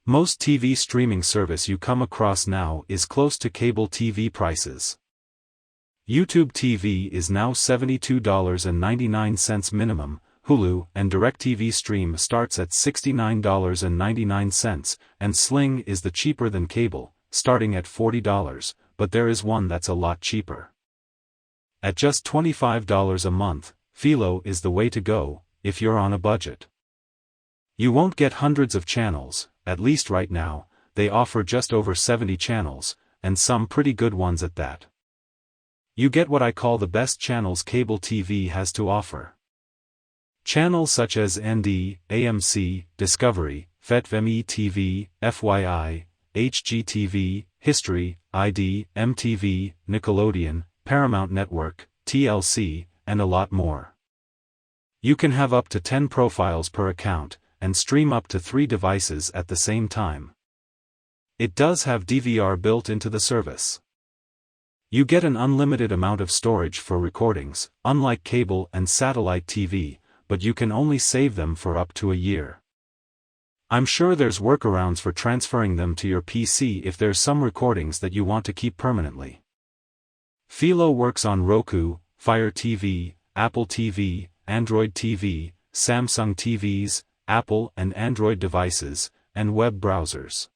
Most TV streaming service you come across now is close to cable TV prices. YouTube TV is now $72.99 minimum, Hulu and DirecTV Stream starts at $69.99, and Sling is the cheaper than cable, starting at $40, but there is one that's a lot cheaper. At just $25 a month, Philo is the way to go, if you're on a budget. You won't get hundreds of channels, at least right now. They offer just over 70 channels, and some pretty good ones at that. You get what I call the best channels cable TV has to offer. Channels such as ND, AMC, Discovery, FETVME TV, FYI, HGTV, History, ID, MTV, Nickelodeon, Paramount Network, TLC, and a lot more. You can have up to 10 profiles per account, and stream up to 3 devices at the same time. It does have DVR built into the service. You get an unlimited amount of storage for recordings, unlike cable and satellite TV, but you can only save them for up to a year. I'm sure there's workarounds for transferring them to your PC if there's some recordings that you want to keep permanently. Philo works on Roku, Fire TV, Apple TV, Android TV, Samsung TVs, Apple and Android devices, and web browsers.